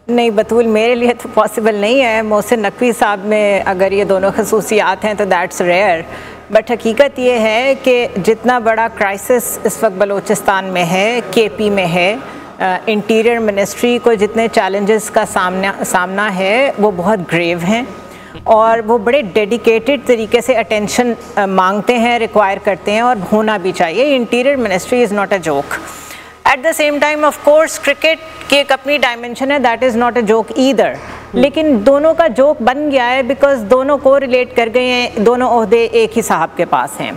نہیں بطول، میرے لیے تو پاسبل نہیں ہے. محسن نقوی صاحب میں اگر یہ دونوں خصوصیات ہیں تو دیٹس ریئر. بٹ حقیقت یہ ہے کہ جتنا بڑا کرائسس اس وقت بلوچستان میں ہے، کے پی میں ہے، انٹیریئر منسٹری کو جتنے چیلنجز کا سامنا ہے وہ بہت گریو ہیں، اور وہ بڑے ڈیڈیکیٹڈ طریقے سے اٹینشن مانگتے ہیں، ریکوائر کرتے ہیں، اور ہونا بھی چاہیے. Interior ministry is not a joke. At the same time of course cricket کی ایک اپنی ڈائمنشن ہے، that is not a joke either. لیکن دونوں کا جوک بن گیا ہے بیکاز دونوں کو ریلیٹ کر گئے ہیں، دونوں عہدے ایک ہی صاحب کے پاس ہیں.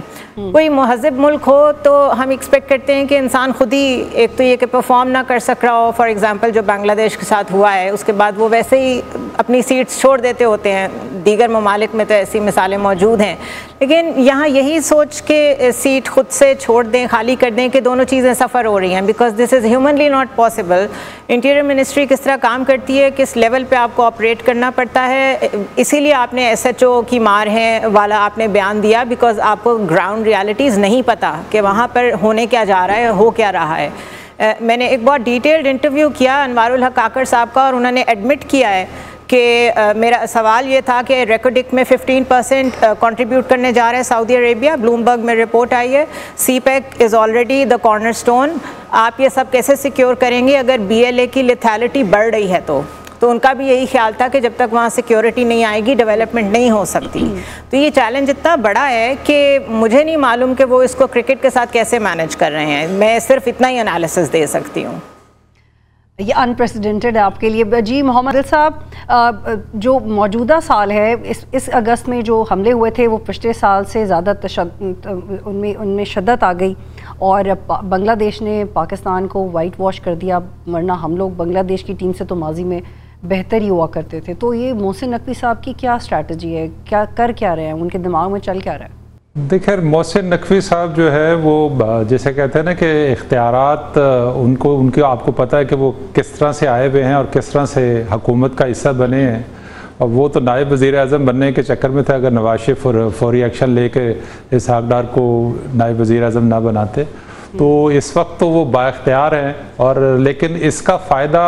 کوئی مہذب ملک ہو تو ہم ایکسپیکٹ کرتے ہیں کہ انسان خود ہی، ایک تو یہ کہ پرفارم نہ کر سک رہا ہو، فار ایگزامپل جو بنگلہ دیش کے ساتھ ہوا ہے، اس کے بعد وہ ویسے ہی اپنی سیٹس چھوڑ دیتے ہوتے ہیں. دیگر ممالک میں تو ایسی مثالیں موجود ہیں. لیکن یہاں یہی سوچ کے سیٹ خود سے چھوڑ دیں، خالی کر دیں کہ دونوں چیزیں سفر ہو رہی ہیں، because this is humanly not possible. Interior ministry کس طرح کام کرتی ہے، کس لیول پہ آپ کو آپریٹ کرنا پڑتا ہے، اسی لیے آپ نے ایس ایچ او کی مار ہے والا آپ نے بیان دیا، بیکاز آپ کو گراؤنڈ ریالٹیز نہیں پتہ کہ وہاں پر ہونے کیا جا رہا ہے، ہو کیا رہا ہے. میں نے ایک بہت ڈیٹیلڈ انٹرویو کیا انوار الحق کاکڑ صاحب کا، اور انہوں نے ایڈمٹ کیا ہے کہ میرا سوال یہ تھا کہ ریکوڈک میں 15% کنٹریبیوٹ کرنے جا رہے ہیں سعودی عربیہ. بلومبرگ میں رپورٹ آئی ہے، CPEC is already the cornerstone. آپ یہ سب کیسے سیکیور کریں گے اگر بی ایل اے کی لیتھیلٹی بڑھ رہی ہے؟ تو ان کا بھی یہی خیال تھا کہ جب تک وہاں سیکیورٹی نہیں آئے گی ڈیولپمنٹ نہیں ہو سکتی. تو یہ چیلنج اتنا بڑا ہے کہ مجھے نہیں معلوم کہ وہ اس کو کرکٹ کے ساتھ کیسے مینیج کر رہے ہیں. میں صرف اتنا ہی انالیسس دے سکتی ہوں. یہ انپریسیڈنٹڈ ہے آپ کے لیے. جی محمد عادل صاحب، جو موجودہ سال ہے، اس اگست میں جو حملے ہوئے تھے وہ پچھلے سال سے زیادہ ان میں شدت آ گئی، اور بنگلہ دیش نے پاکستان کو وائٹ واش کر دیا، ورنہ ہم لوگ بنگلہ دیش کی ٹیم سے تو ماضی میں بہتر ہی ہوا کرتے تھے. تو یہ محسن نقوی صاحب کی کیا اسٹریٹجی ہے، کیا رہے ہیں، ان کے دماغ میں چل کیا رہا ہے؟ دیکھیں، محسن نقوی صاحب جو ہے وہ جیسے کہتے ہیں نا کہ اختیارات ان کے آپ کو پتہ ہے کہ وہ کس طرح سے آئے ہوئے ہیں اور کس طرح سے حکومت کا حصہ بنے ہیں. اور وہ تو نائب وزیر اعظم بننے کے چکر میں تھے. اگر نواز شریف فوری ایکشن لے کے اسحاق ڈار کو نائب وزیر اعظم نہ بناتے تو اس وقت تو وہ با اختیار ہیں. اور لیکن اس کا فائدہ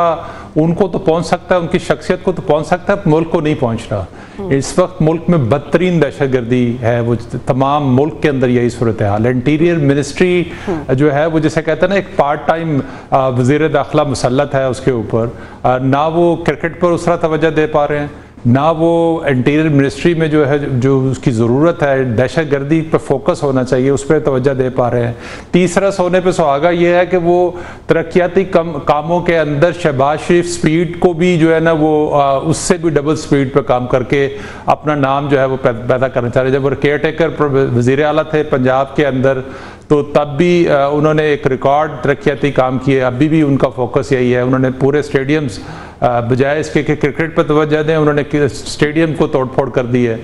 ان کو تو پہنچ سکتا ہے، ان کی شخصیت کو تو پہنچ سکتا ہے، ملک کو نہیں پہنچ رہا. اس وقت ملک میں بدترین دہشت گردی ہے، وہ تمام ملک کے اندر یہی صورتحال ہے. انٹیریئر منسٹری جو ہے وہ جسے کہتے ہیں نا ایک پارٹ ٹائم وزیر داخلہ مسلط ہے اس کے اوپر. نہ وہ کرکٹ پر اس طرح توجہ دے پا رہے ہیں، نہ وہ انٹیریئر منسٹری میں جو ہے جو اس کی ضرورت ہے دہشت گردی پہ فوکس ہونا چاہیے اس پہ توجہ دے پا رہے ہیں. تیسرا سونے پہ سہاگا یہ ہے کہ وہ ترقیاتی کاموں کے اندر شہباز شریف سپیڈ کو بھی جو ہے نا وہ اس سے بھی ڈبل سپیڈ پہ کام کر کے اپنا نام جو ہے وہ پیدا کرنا چاہ رہے. جب وہ کیئر ٹیکر وزیر اعلیٰ تھے پنجاب کے اندر تو تب بھی انہوں نے ایک ریکارڈ ترقیاتی کام کیے. ابھی بھی ان کا فوکس یہی ہے. انہوں نے پورے اسٹیڈیمز بجائے اس کے کہ کرکٹ پہ توجہ دیں، انہوں نے اسٹیڈیم کو توڑ پھوڑ کر دی ہے.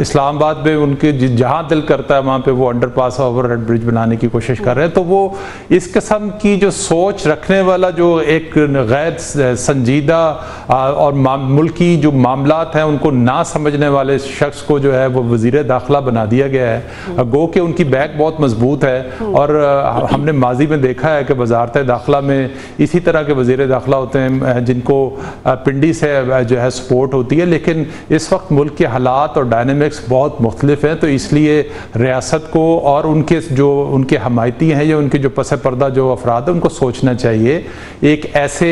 اسلام آباد میں ان کے جہاں دل کرتا ہے وہاں پہ وہ انڈر پاس اوور ہیڈ برج بنانے کی کوشش کر رہے ہیں. تو وہ اس قسم کی جو سوچ رکھنے والا جو ایک غیر سنجیدہ اور ملکی جو معاملات ہیں ان کو نہ سمجھنے والے شخص کو جو ہے وہ وزیر داخلہ بنا دیا گیا ہے. گو کہ ان کی بیک بہت مضبوط ہے، اور ہم نے ماضی میں دیکھا ہے کہ وزارت داخلہ میں اسی طرح کے وزیر داخلہ ہوتے ہیں جن کو پنڈی سے جو ہے سپورٹ ہوتی ہے. لیکن اس وقت ملک کے حالات اور ڈائنامکس بہت مختلف ہیں، تو اس لیے ریاست کو اور ان کے حمایتی ہیں یا ان کے جو پس پردہ جو افراد ہیں ان کو سوچنا چاہیے ایک ایسے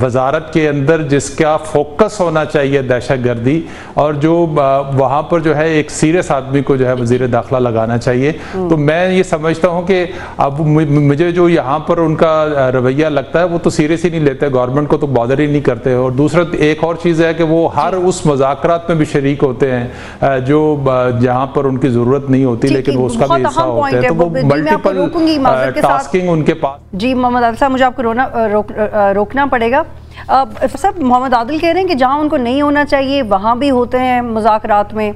وزارت کے اندر جس کا فوکس ہونا چاہیے دہشت گردی، اور جو وہاں پر جو ہے ایک سیریس آدمی کو جو ہے وزیر داخلہ لگانا چاہیے. تو میں یہ سمجھتا ہوں کہ اب مجھے جو یہاں پر ان کا رویہ لگتا ہے وہ تو سیریس ہی نہیں لیتے، گورنمنٹ کو تو بادر ہی نہیں کرتے. اور دوسرا ایک اور چیز ہے کہ وہ ہر اس مذاکرات میں بھی شریک ہوتے ہیں جو جہاں پر ان کی ضرورت نہیں ہوتی لیکن وہ اس کا بھی حصہ ہوتے ہیں. تو وہ ملٹیپل ٹاسکنگ ان کے پاس. جی محمد عادل صاحب، مجھے آپ کو روکنا پڑے گا. صاحب محمد عادل کہہ رہے ہیں کہ جہاں ان کو نہیں ہونا چاہیے وہاں بھی ہوتے ہیں مذاکرات میں،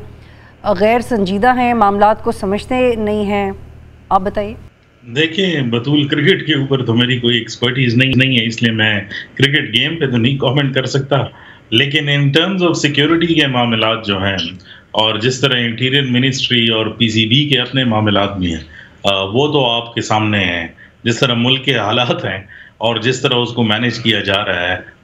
غیر سنجیدہ ہیں، معاملات کو سمجھتے نہیں ہیں. آپ بتائیے. دیکھیں بطول کرکٹ کے اوپر تو میری کوئی ایکسپرٹیز نہیں ہے، اس لیے میں کرکٹ گیم پہ تو نہیں کامنٹ کر سکتا. لیکن ان ٹرمز آف سیکیورٹی کے معاملات جو ہیں اور جس طرح انٹیریئر منسٹری اور پی سی بی کے اپنے معاملات بھی ہیں وہ تو آپ کے سامنے ہیں. جس طرح ملک کے حالات ہیں اور جس طرح اس کو مینیج کیا جا رہا ہے